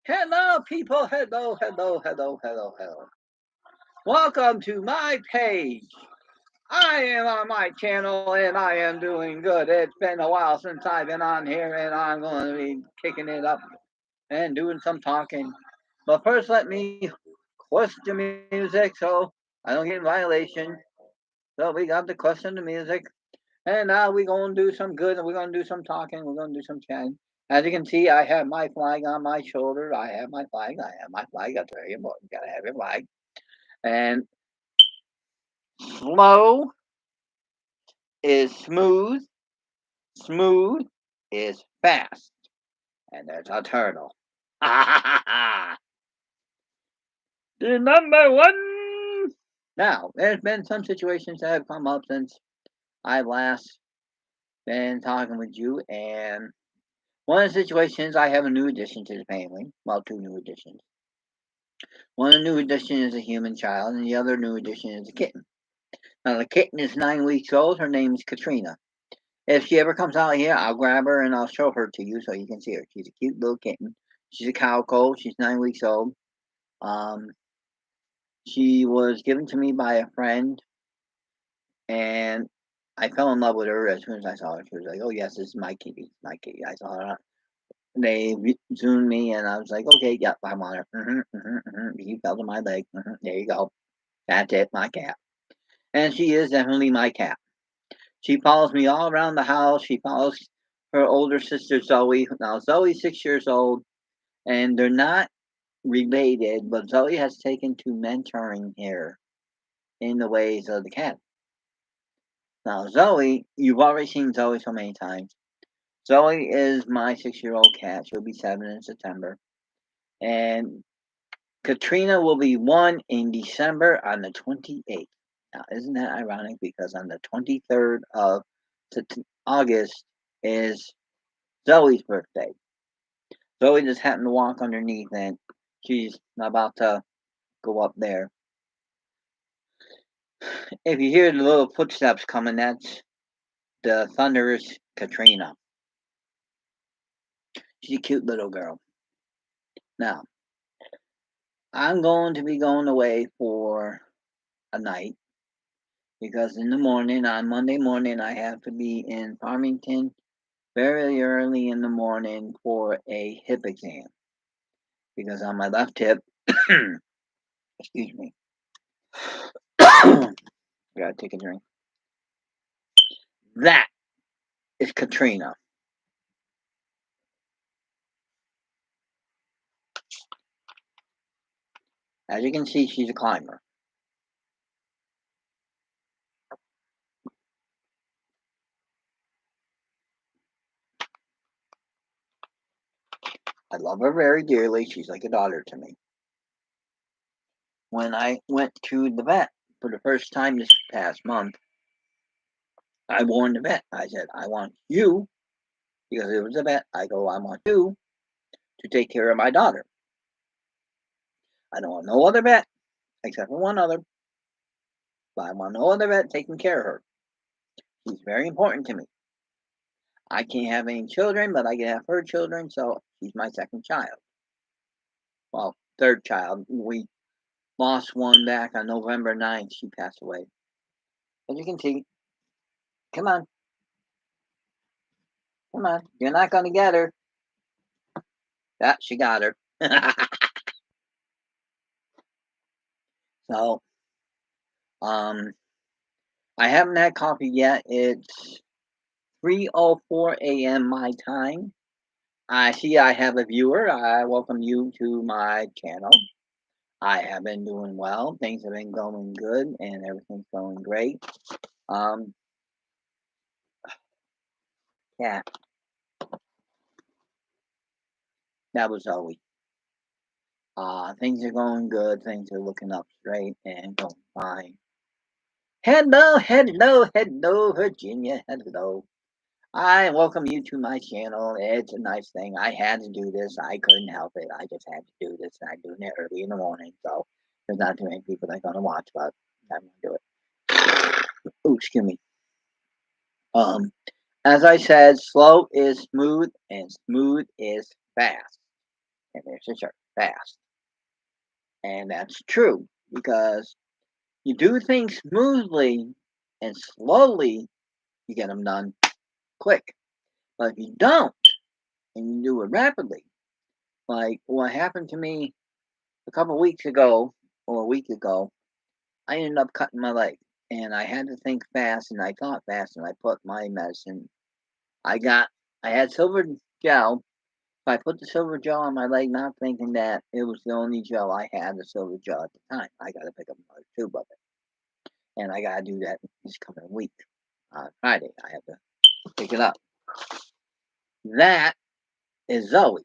Hello, people. Hello. Welcome to my page. I am on my channel and I am doing good. It's been a while since I've been on here and I'm going to be kicking it up and doing some talking. But first, let me question the music so I don't get in violation. So we got the question the music. And now we're going to do some good and we're going to do some talking. We're going to do some chatting. As you can see, I have my flag on my shoulder. I have my flag. That's very important. You got to have your flag. And slow is smooth. Smooth is fast. And there's a turtle. The number one. Now, there's been some situations that have come up since I've last been talking with you. And one of the situations, I have a new addition to the family. Well, two new additions. One new addition is a human child, and the other new addition is a kitten. Now, the kitten is 9 weeks old. Her name is Katrina. If she ever comes out here, I'll grab her and I'll show her to you so you can see her. She's a cute little kitten. She's a calico. She's 9 weeks old. Um, she was given to me by a friend, and I fell in love with her as soon as I saw her. She was like, "Oh yes, this is my kitty, my kitty." I saw her. They zoomed me, and I was like, "Okay, yep, I want her." You fell to my leg. There you go. That's it, my cat. And she is definitely my cat. She follows me all around the house. She follows her older sister Zoe. Now Zoe's 6 years old, and they're not related, but Zoe has taken to mentoring her in the ways of the cat. Now Zoe, you've already seen Zoe so many times. Zoe is my 6-year-old cat. She'll be 7 in September, and Katrina will be 1 in December on the 28th. Now, isn't that ironic? Because on the 23rd of August is Zoe's birthday. Zoe just happened to walk underneath and she's about to go up there. If you hear the little footsteps coming, that's the thunderous Katrina. She's a cute little girl. Now, I'm going to be going away for a night because in the morning, on Monday morning, I have to be in Farmington very early in the morning for a hip exam because on my left hip, excuse me, gotta take a drink. That is Katrina. As you can see, she's a climber. I love her very dearly. She's like a daughter to me. When I went to the vet for the first time this past month, I warned the vet. I said, I want you, because it was a vet, I go, I want you to take care of my daughter. I don't want no other vet, except for one other, but I want no other vet taking care of her. She's very important to me. I can't have any children, but I can have her children, so she's my second child. Well, third child. We lost one back on November 9th. She passed away. As you can see, come on, come on. You're not going to get her. Yeah, she got her. So, um, I haven't had coffee yet. It's 3:04 a.m. my time. I see I have a viewer. I welcome you to my channel. I have been doing well. Things have been going good, and everything's going great. Um, yeah, that was always. Things are going good. Things are looking up straight and going fine. Hello, Virginia. Hello. I welcome you to my channel. It's a nice thing. I had to do this. I couldn't help it. I just had to do this. And I'm doing it early in the morning. So there's not too many people that are going to watch, but I'm going to do it. Oh, excuse me. Um, as I said, slow is smooth and smooth is fast. and there's a certain fast. And that's true because you do things smoothly and slowly, you get them done quick. But if you don't and you do it rapidly, like what happened to me a couple weeks ago or a week ago, I ended up cutting my leg and I had to think fast and I thought fast and I put my medicine. I got, I had silver gel. I put the silver gel on my leg, not thinking that it was the only gel I had, the silver gel at the time. I got to pick up another tube of it, and I got to do that this coming week. On Friday, I have to pick it up. That is Zoe,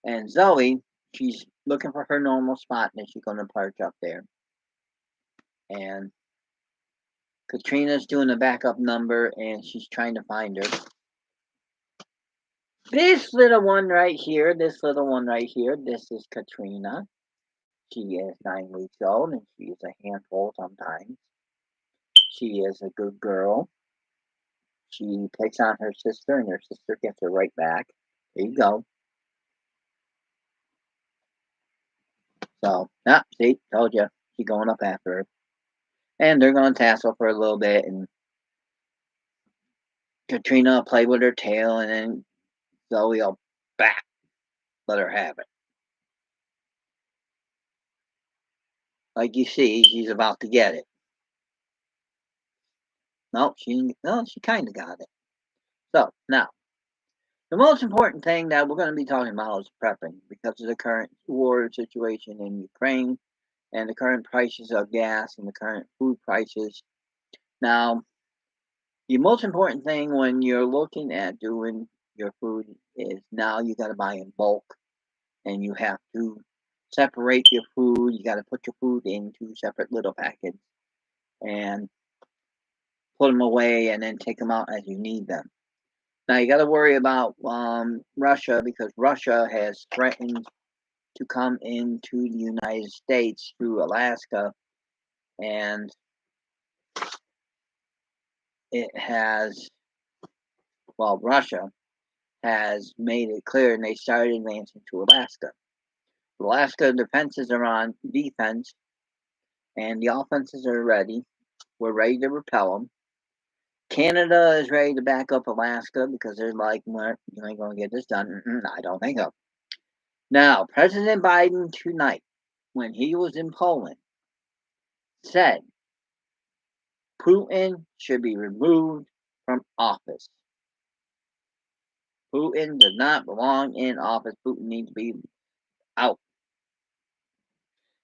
and Zoe, she's looking for her normal spot, and she's going to park up there. And Katrina's doing a backup number, and she's trying to find her. This little one right here, this is Katrina. She is 9 weeks old, and she is a handful sometimes. She is a good girl. She picks on her sister, and her sister gets her right back. There you go. So, see, told you. She's going up after her. And they're going to tassel for a little bit, and Katrina will play with her tail, and then Zoe will back, let her have it. Like you see, she's about to get it. No, she kind of got it. So, now, the most important thing that we're going to be talking about is prepping because of the current war situation in Ukraine and the current prices of gas and the current food prices. Now, the most important thing when you're looking at doing your food is now you got to buy in bulk and you have to separate your food. You got to put your food into separate little packets and put them away and then take them out as you need them. Now you got to worry about Russia because Russia has threatened to come into the United States through Alaska, and Russia has made it clear, and they started advancing to Alaska. Alaska defenses are on defense, and the offenses are ready. We're ready to repel them. Canada is ready to back up Alaska because they're like, well, you ain't going to get this done. I don't think so. Now, President Biden tonight, when he was in Poland, said Putin should be removed from office. Putin does not belong in office. Putin needs to be out.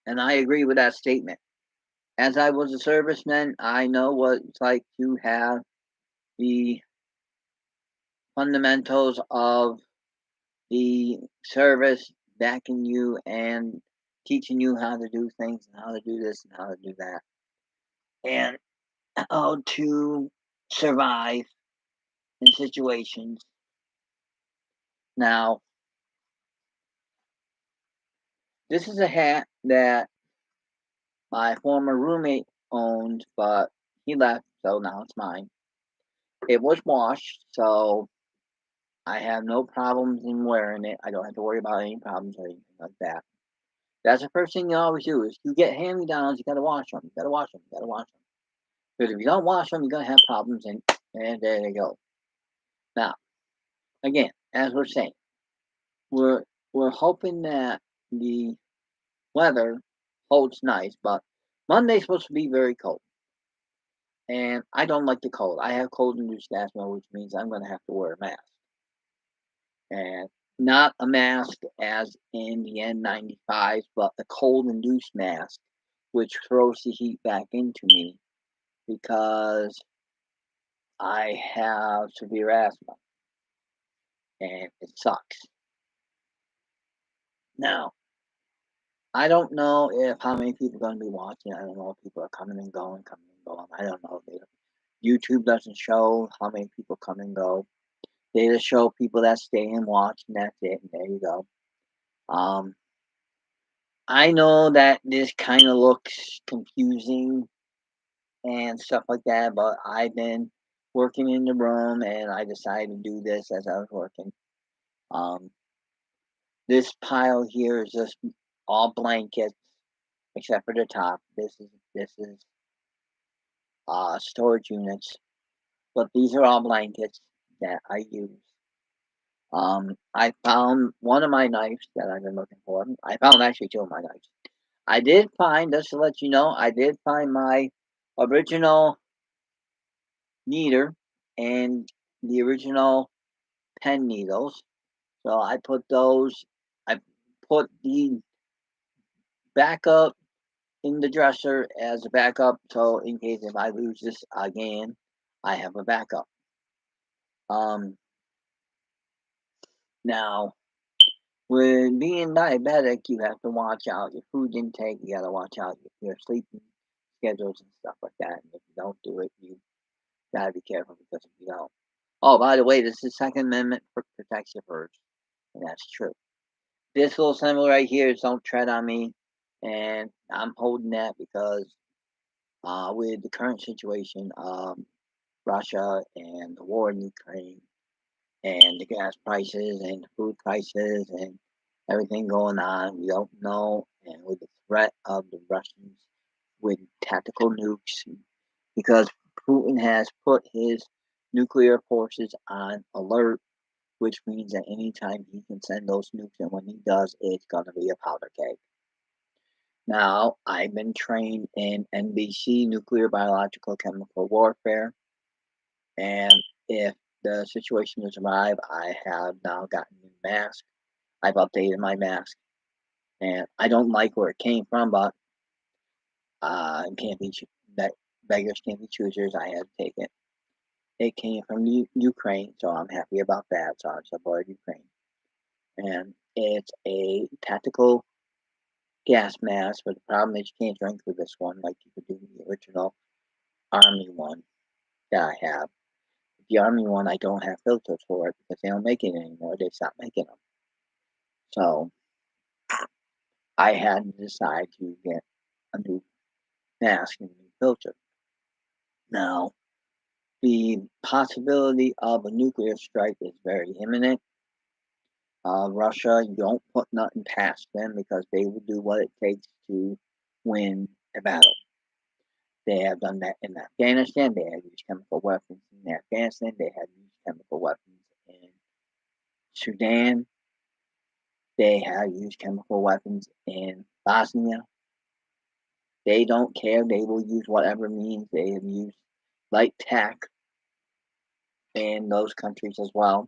And I agree with that statement. As I was a serviceman, I know what it's like to have the fundamentals of the service backing you and teaching you how to do things and how to do this and how to do that. And how to survive in situations. Now, this is a hat that my former roommate owned, but he left, so now it's mine. It was washed, so I have no problems in wearing it. I don't have to worry about any problems or anything like that. That's the first thing you always do is you get hand-me-downs, you gotta wash them. You gotta wash them. You gotta wash them. Because if you don't wash them, you're gonna have problems, and there they go. Now, again, as we're saying, we're hoping that the weather holds nice, but Monday's supposed to be very cold. And I don't like the cold. I have cold-induced asthma, which means I'm going to have to wear a mask. And not a mask as in the N95s, but a cold-induced mask, which throws the heat back into me because I have severe asthma. And it sucks. Now, I don't know if how many people are going to be watching. I don't know if people are coming and going. I don't know. YouTube doesn't show how many people come and go. They just show people that stay and watch, and that's it. And there you go. I know that this kind of looks confusing and stuff like that, but I've been working in the room, and I decided to do this as I was working. This pile here is just all blankets except for the top. This is storage units, but these are all blankets that I use. I found one of my knives that I've been looking for. I found actually two of my knives. I did find, just to let you know, I did find my original needler and the original pen needles. So I put the backup in the dresser as a backup. So in case if I lose this again, I have a backup. Um, Now, with being diabetic, you have to watch out your food intake. You got to watch out your sleeping schedules and stuff like that. And if you don't do it, you got to be careful because if you don't. Oh, by the way, this is Second Amendment protects your first, and that's true. This little symbol right here is "Don't tread on me," and I'm holding that because with the current situation of Russia and the war in Ukraine and the gas prices and the food prices and everything going on. We don't know, and with the threat of the Russians with tactical nukes, because Putin has put his nuclear forces on alert, which means that anytime he can send those nukes, and when he does, it's going to be a powder keg. Now, I've been trained in NBC, nuclear, biological, chemical warfare, and if the situation has arrived, I have now gotten a new mask. I've updated my mask, and I don't like where it came from, but can't be beggars can't be choosers. I had to take it. It came from Ukraine, so I'm happy about that. So I support Ukraine, and it's a tactical gas mask. But the problem is you can't drink through this one like you could do the original Army one that I have. The Army one, I don't have filters for it because they don't make it anymore. They stopped making them. So I had to decide to get a new mask and a new filter. Now, the possibility of a nuclear strike is very imminent. Russia, you don't put nothing past them because they will do what it takes to win a battle. They have done that in Afghanistan. They have used chemical weapons in Afghanistan. They have used chemical weapons in Sudan. They have used chemical weapons in Bosnia. They don't care. They will use whatever means. They have used light tack in those countries as well.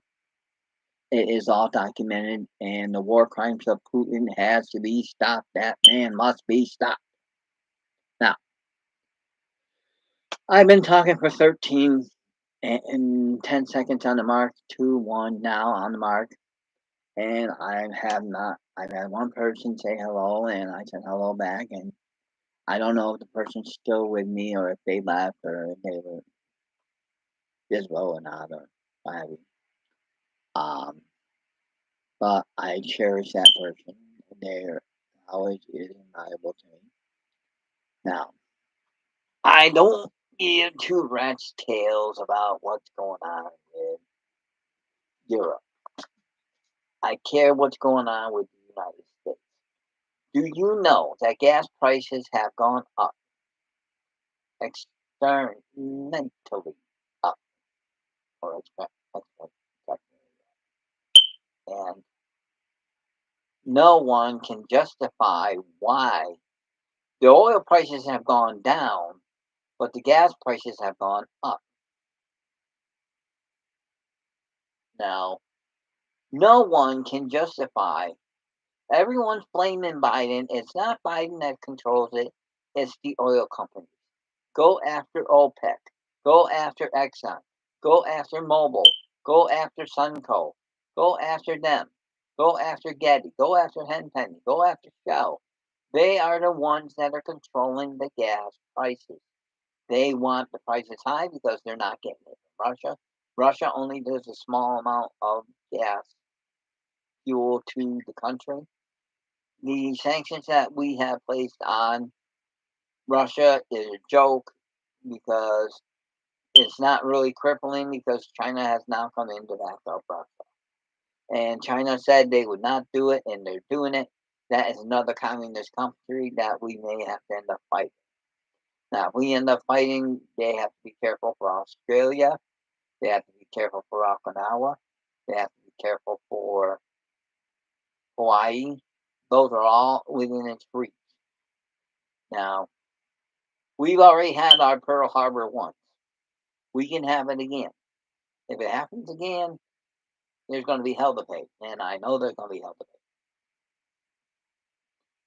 It is all documented, and the war crimes of Putin has to be stopped. That man must be stopped. Now, I've been talking for 13 and 10 seconds on the mark, 2, 1 now on the mark, and I've had one person say hello, and I said hello back, and I don't know if the person's still with me or if they left or if they were visible or not or what have you. Um, but I cherish that person. They're always is invaluable to me. Now, I don't give two rats tails about what's going on with Europe. I care what's going on with the United States. Do you know that gas prices have gone up exponentially up or exponentially, and no one can justify why the oil prices have gone down, but the gas prices have gone up. Now, no one can justify. Everyone's blaming Biden. It's not Biden that controls it, it's the oil companies. Go after OPEC. Go after Exxon. Go after Mobil. Go after Sunco. Go after them. Go after Getty. Go after Henpenny. Go after Shell. They are the ones that are controlling the gas prices. They want the prices high because they're not getting it from Russia. Russia only does a small amount of gas fuel to the country. The sanctions that we have placed on Russia is a joke because it's not really crippling because China has now come in to back up Russia. and China said they would not do it, and they're doing it. That is another communist country that we may have to end up fighting. Now, if we end up fighting, they have to be careful for Australia. They have to be careful for Okinawa. They have to be careful for Hawaii. Those are all within its reach. Now, we've already had our Pearl Harbor once. We can have it again. If it happens again, there's going to be hell to pay, and I know there's going to be hell to pay.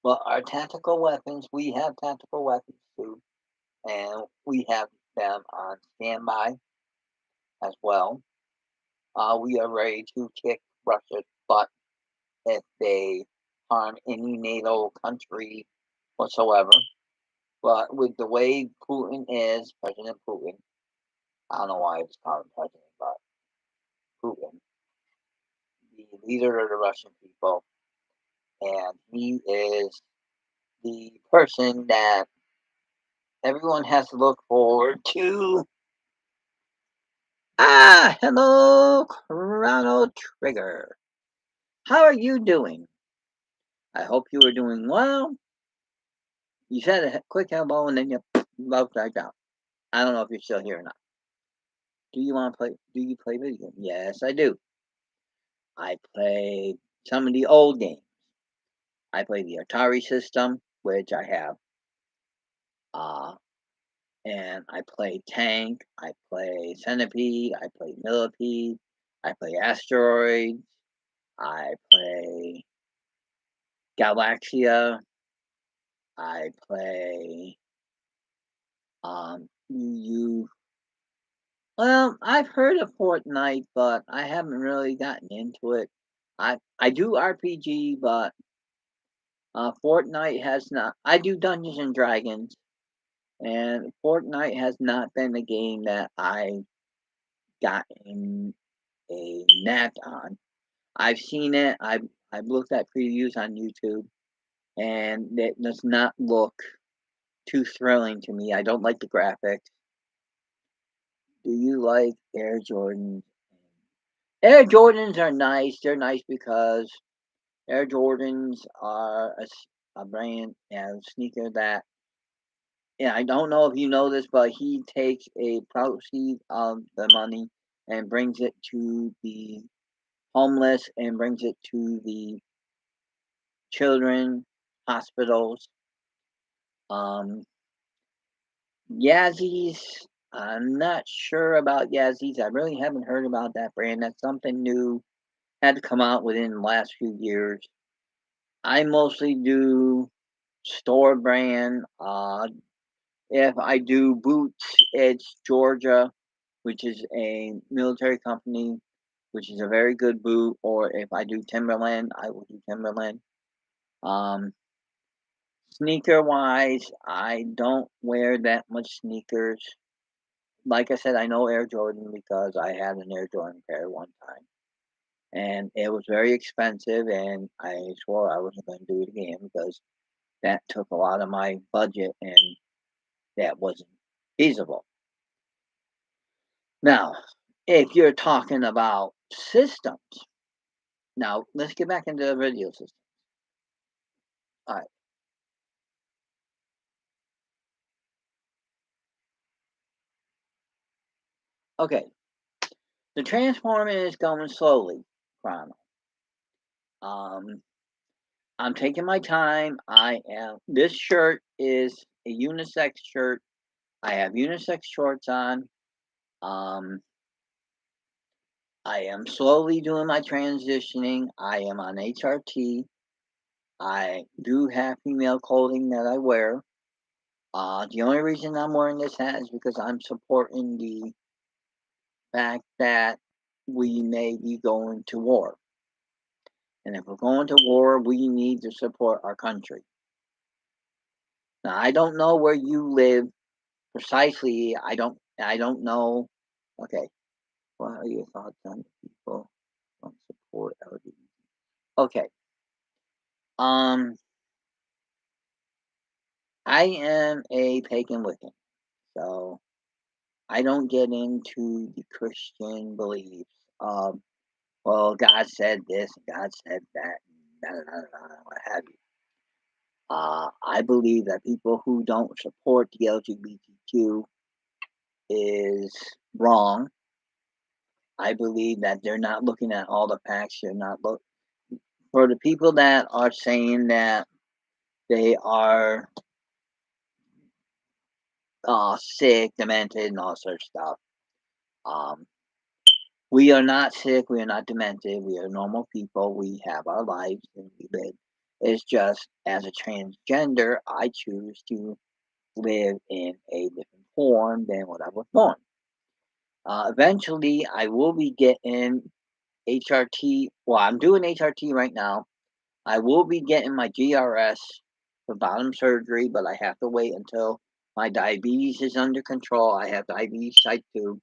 But our tactical weapons, we have tactical weapons too, and we have them on standby as well. We are ready to kick Russia's butt if they harm any NATO country whatsoever. But with the way Putin is, President Putin, I don't know why it's called President, but Putin, the leader of the Russian people, and he is the person that everyone has to look forward to. Hello, Chrono Trigger. How are you doing? I hope you are doing well. You said a quick hello and then you left back out. I don't know if you're still here or not. Do you want to play? Do you play video games? Yes, I do. I play some of the old games. I play the Atari system, which I have. And I play Tank. I play Centipede. I play Millipede. I play Asteroids. I play Galaxia. I play you. Well, I've heard of Fortnite, but I haven't really gotten into it. I do RPG, but Fortnite has not. I do Dungeons and Dragons, and Fortnite has not been a game that I got in a knack on. I've seen it. I've looked at previews on YouTube, and it does not look too thrilling to me. I don't like the graphics. Do you like Air Jordans? Air Jordans are nice. They're nice because Air Jordans are a brand and sneaker that, yeah, I don't know if you know this, but he takes a proceed of the money and brings it to the homeless and brings it to the children hospitals. Um, Yazzies, I'm not sure about Yazzies. I really haven't heard about that brand. That's something new, had to come out within the last few years. I mostly do store brand. If I do boots, it's Georgia, which is a military company, which is a very good boot. Or if I do Timberland, I will do Timberland. Um, Sneaker wise, I don't wear that much sneakers. Like I said, I know Air Jordan because I had an Air Jordan pair one time. And it was very expensive, and I swore I wasn't going to do it again because that took a lot of my budget and that wasn't feasible. Now, if you're talking about systems, now let's get back into the video system. All right. Okay. The transforming is going slowly, Chrono. Um, I'm taking my time. I am. This shirt is a unisex shirt. I have unisex shorts on. Um, I am slowly doing my transitioning. I am on HRT. I do have female clothing that I wear. The only reason I'm wearing this hat is because I'm supporting the fact that we may be going to war. And if we're going to war, we need to support our country. Now, I don't know where you live precisely. I don't know. Okay. What are your thoughts on people on support LGBT? Okay. Um, I am a pagan Wiccan, so I don't get into the Christian beliefs. well, God said this, God said that, what have you. I believe that people who don't support the LGBTQ is wrong. I believe that they're not looking at all the facts. They're not look for the people that are saying that they are sick, demented, and all sorts of stuff. Um, we are not sick. We are not demented. We are normal people. We have our lives and we live. It's just as a transgender, I choose to live in a different form than what I was born. Eventually, I will be getting HRT. Well, I'm doing HRT right now. I will be getting my GRS for bottom surgery, but I have to wait until my diabetes is under control. I have diabetes type 2,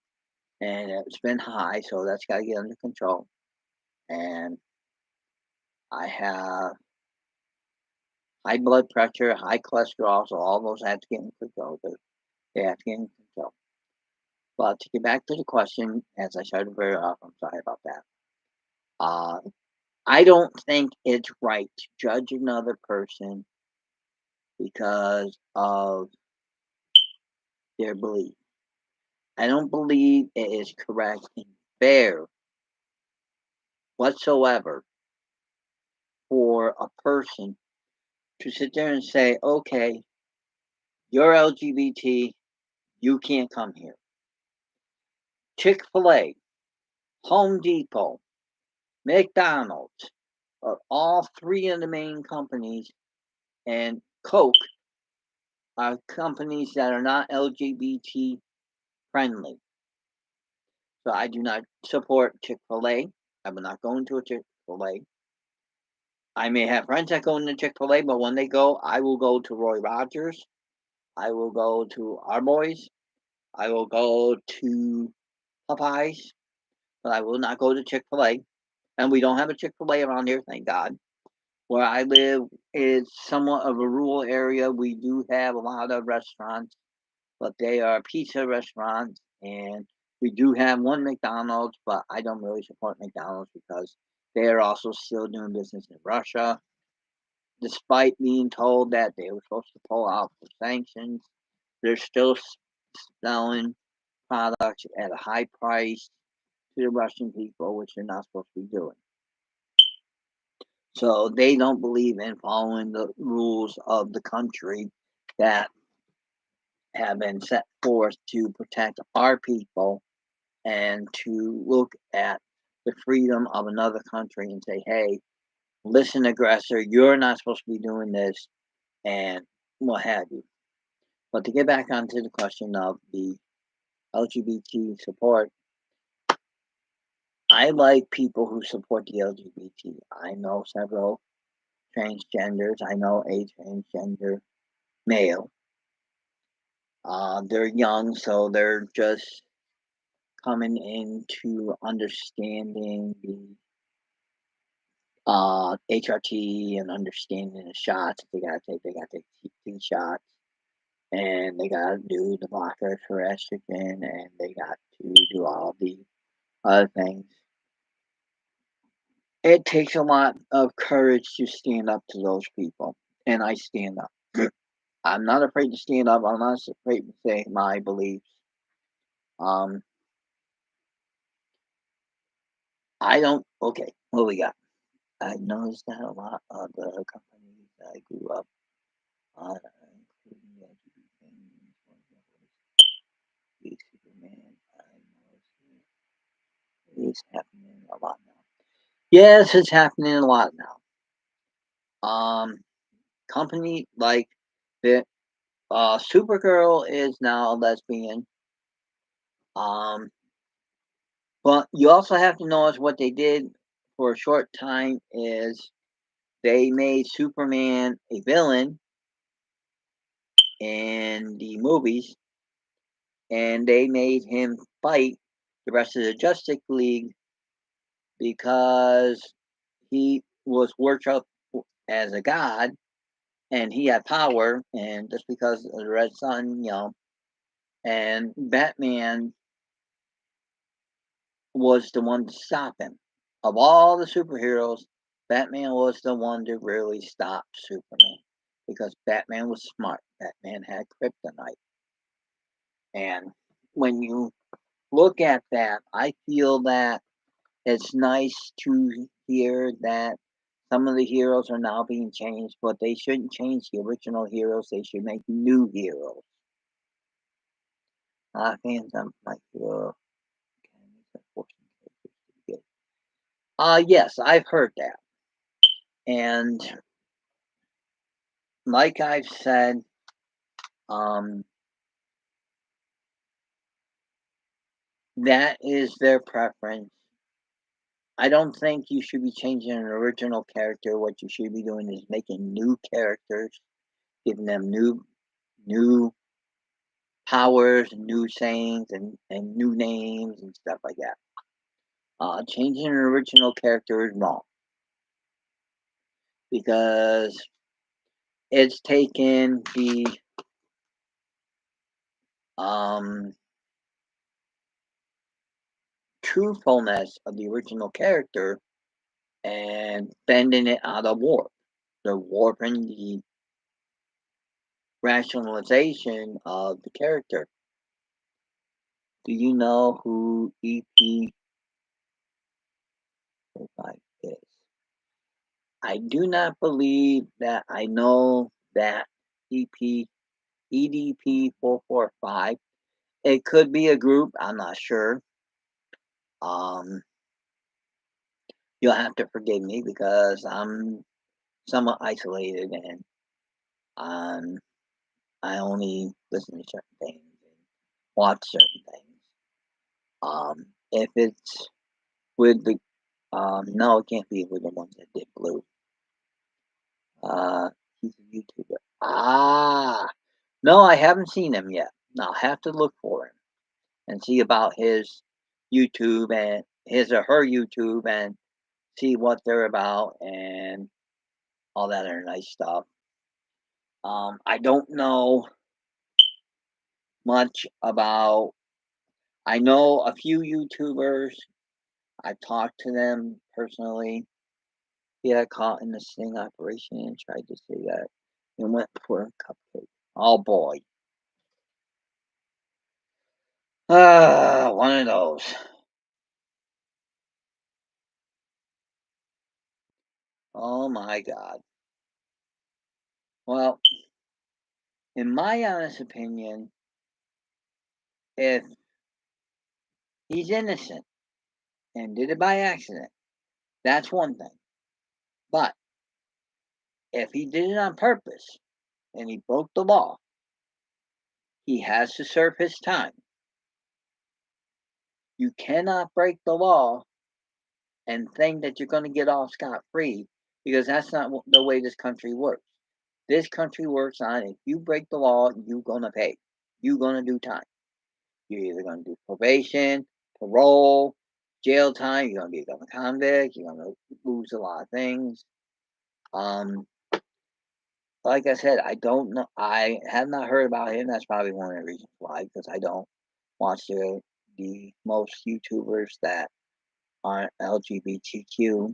and it's been high, so that's got to get under control. And I have high blood pressure, high cholesterol, so all those have to get in control. They have to get in control. But to get back to the question, as I started very off, I'm sorry about that. Uh, I don't think it's right to judge another person because of their belief. I don't believe it is correct and fair whatsoever for a person to sit there and say, okay, you're LGBT, you can't come here. Chick fil A, Home Depot, McDonald's are all three of the main companies, and Coke are companies that are not LGBT friendly. So I do not support Chick fil A. I will not go into a Chick fil A. I may have friends that go into Chick fil A, but when they go, I will go to Roy Rogers. I will go to Our Boys. I will go to Popeyes, but I will not go to Chick fil A. And we don't have a Chick fil A around here, thank God. Where I live is somewhat of a rural area. We do have a lot of restaurants, but they are pizza restaurants. And we do have one McDonald's, but I don't really support McDonald's because they are also still doing business in Russia. Despite being told that they were supposed to pull out the sanctions, they're still selling products at a high price to the Russian people, which they're not supposed to be doing. So they don't believe in following the rules of the country that have been set forth to protect our people and to look at the freedom of another country and say, hey, listen, aggressor, you're not supposed to be doing this, and what have you. But to get back onto the question of the LGBT support, I like people who support the LGBT. I know several transgenders. I know a transgender male. They're young, so they're just coming into understanding the HRT and understanding the shots they gotta take. They gotta take TT shots, and they gotta do the blockers for estrogen, and they got to do all the other things. It takes a lot of courage to stand up to those people, and I stand up. I'm not afraid to stand up. I'm not afraid to say my beliefs. Um, I don't. Okay, what we got? I noticed that a lot of the companies that I grew up on, including the LGBT things, for example, Big Superman. I noticed it is happening a lot now. Yes, it's happening a lot now. Company like the Supergirl is now a lesbian. Um, but you also have to notice what they did for a short time is they made Superman a villain in the movies, and they made him fight the rest of the Justice League because he was worshipped as a god and he had power, and just because of the Red Sun, and Batman was the one to stop him. of all the superheroes, Batman was the one to really stop Superman because Batman was smart. Batman had kryptonite. And when you look at that, I feel that it's nice to hear that some of the heroes are now being changed, but they shouldn't change the original heroes. They should make new heroes. Fans of my hero. Yes, I've heard that. And like I've said, um, that is their preference. I don't think you should be changing an original character. What you should be doing is making new characters, giving them new powers, new sayings, and new names and stuff like that. Changing an original character is wrong because it's taken the um, truthfulness of the original character and bending it out of warp. They're warping the rationalization of the character. Do you know who EP is? I do not believe that I know that EP EDP 445. It could be a group. I'm not sure. Um, you'll have to forgive me because I'm somewhat isolated and um, I only listen to certain things and watch certain things. If it's with the no, it can't be with the ones that did Blue. Uh, he's a YouTuber. No, I haven't seen him yet. I'll have to look for him and see about his YouTube and his or her YouTube and see what they're about and all that other nice stuff. I don't know much about. I know a few YouTubers. I've talked to them personally. He got caught in the sting operation and tried to say that he went for a cupcake. Oh boy. One of those. Oh my God. Well, in my honest opinion, if he's innocent and did it by accident, that's one thing. But if he did it on purpose and he broke the law, he has to serve his time. You cannot break the law and think that you're going to get off scot free because that's not the way this country works. This country works on if you break the law, you're going to pay. You're going to do time. You're either going to do probation, parole, jail time. You're going to become a convict. You're going to lose a lot of things. Um, like I said, I don't know. I have not heard about him. That's probably one of the reasons why, because I don't watch the most YouTubers that aren't LGBTQ.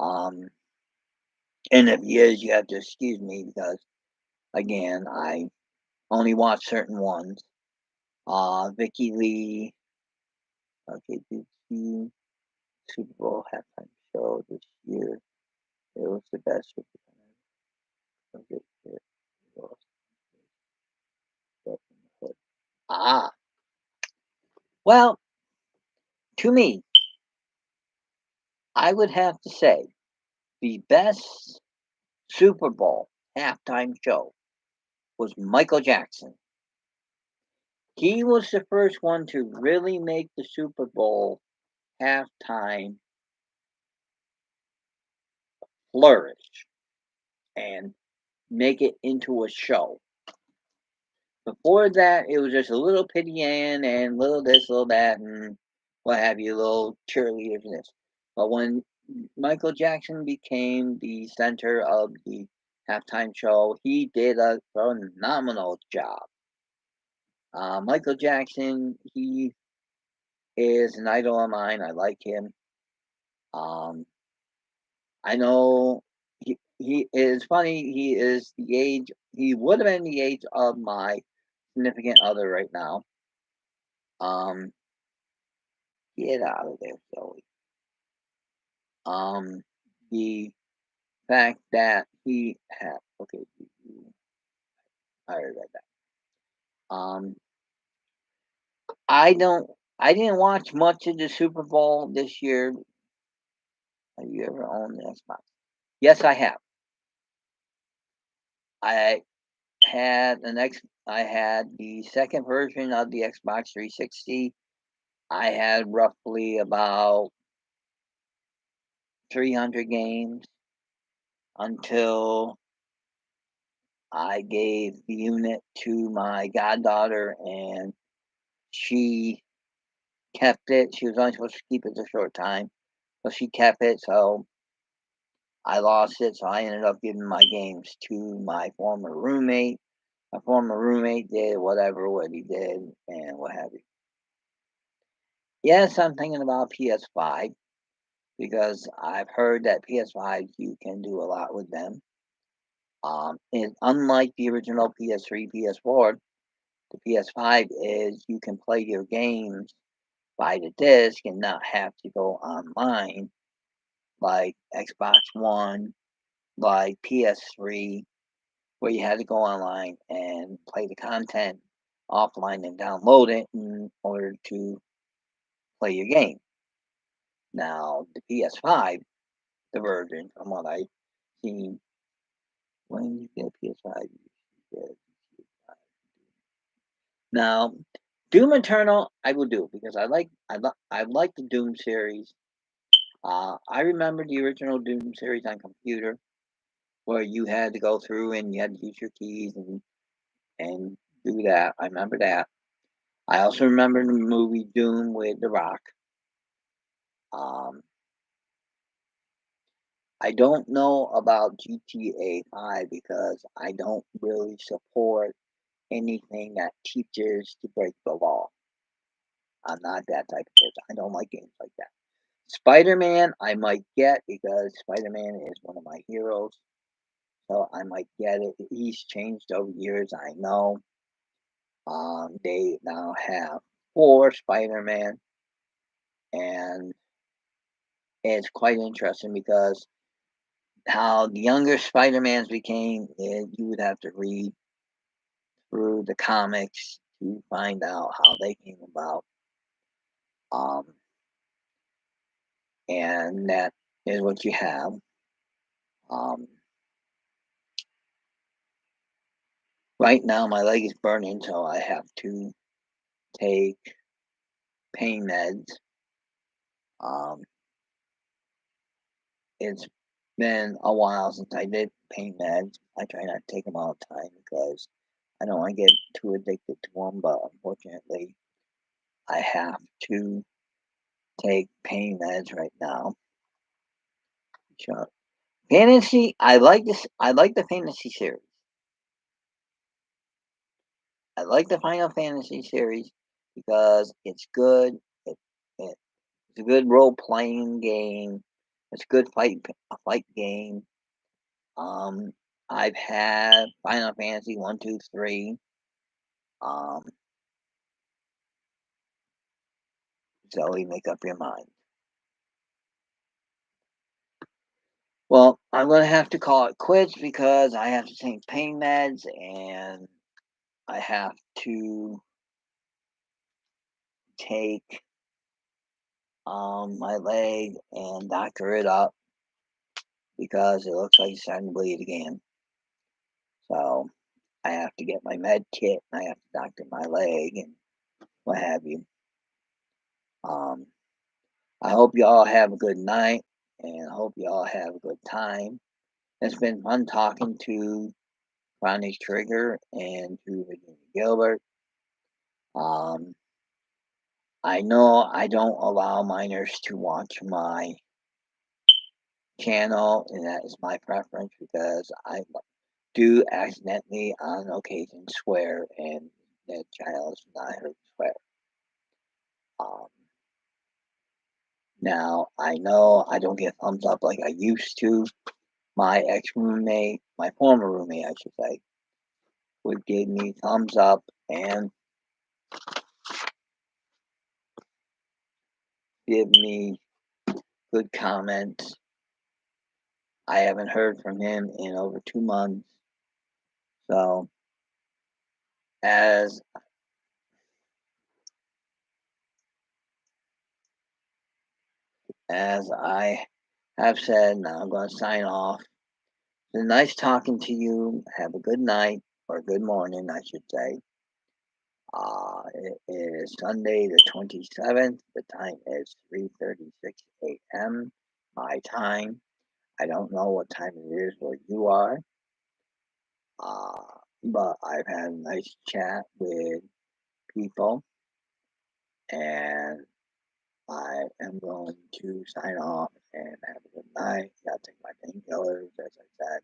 Um, and if he is, you have to excuse me because, again, I only watch certain ones. Vicky Lee. Okay, did you Super Bowl halftime show this year? It was the best. Okay, it was. Ah, well, to me, I would have to say the best Super Bowl halftime show was Michael Jackson. He was the first one to really make the Super Bowl halftime flourish and make it into a show. Before that, it was just a little Pity Ann and little this, little that, and what have you, little cheerleaders and this. But when Michael Jackson became the center of the halftime show, he did a phenomenal job. Michael Jackson, he is an idol of mine. I like him. I know he is funny. He is the age. He would have been the age of my significant other right now. Um, get out of there, Zoe. Um, the fact that he had okay, I already read that. I don't. I didn't watch much of the Super Bowl this year. Have you ever owned an Xbox? Yes, I have. I had an X. I had the second version of the Xbox 360. I had roughly about 300 games until I gave the unit to my goddaughter, and she kept it. She was only supposed to keep it a short time, but she kept it. So I lost it. So I ended up giving my games to my former roommate. My former roommate did what he did and what have you. Yes, I'm thinking about PS5 because I've heard that PS5 you can do a lot with them. And unlike the original PS3, PS4, the PS5 is you can play your games by the disc and not have to go online like Xbox One, like PS3, where you had to go online and play the content offline and download it in order to play your game. Now, the PS5, the version, from what I've seen, when you get a PS5, you get now Doom Eternal. I will do because I like the Doom series. I remember the original Doom series on computer, where you had to go through and you had to use your keys and do that. I remember that. I also remember the movie Doom with The Rock. Um, I don't know about GTA 5 because I don't really support anything that teaches to break the law. I'm not that type of person. I don't like games like that. Spider Man, I might get because Spider Man is one of my heroes. So I might get it. He's changed over years, I know. They now have four Spider Man, and it's quite interesting because how the younger Spider Mans became, you would have to read through the comics to find out how they came about. Um, and that is what you have. Um, right now, my leg is burning, so I have to take pain meds. Um, it's been a while since I did pain meds. I try not to take them all the time because I don't want to get too addicted to them, but unfortunately, I have to take pain meds right now. Sure. Fantasy, I like this. I like the fantasy series. I like the Final Fantasy series because it's good. It's a good role playing game. It's a good fight game. Um, I've had Final Fantasy 1, 2, 3. Um, Zoe, make up your mind. Well, I'm gonna have to call it quits because I have to take pain meds and I have to take my leg and doctor it up because it looks like it's starting to bleed again. So I have to get my med kit and I have to doctor my leg and what have you. Um, I hope you all have a good night and I hope you all have a good time. It's been fun talking to Chronic Trigger and to Virginia Gilbert. Um, I know I don't allow minors to watch my channel, and that is my preference because I do accidentally on occasion swear, and the child is not heard swear. Um, Now, I know I don't get thumbs up like I used to. My ex-roommate, my former roommate, I should say, would give me thumbs up and give me good comments. I haven't heard from him in over 2 months. So, as as I have said, now I'm going to sign off. It's been nice talking to you. Have a good night or good morning, I should say. It is Sunday the 27th. The time is 3:36 a.m. my time. I don't know what time it is where you are, but I've had a nice chat with people, and I am going to sign off and have a good night. Gotta take my painkillers, as I said,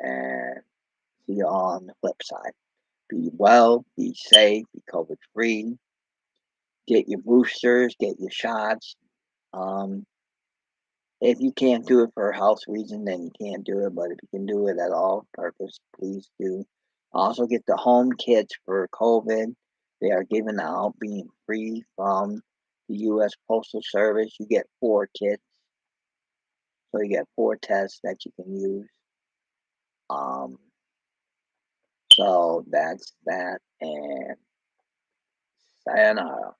and see you on the flip side. Be well, be safe, be COVID free. Get your boosters, get your shots. Um, if you can't do it for a health reason, then you can't do it. But if you can do it at all purpose, please do. Also, get the home kits for COVID. They are given out, being free from the U.S. Postal Service. You get 4 kits, so you get 4 tests that you can use. Um, so that's that, and sayonara.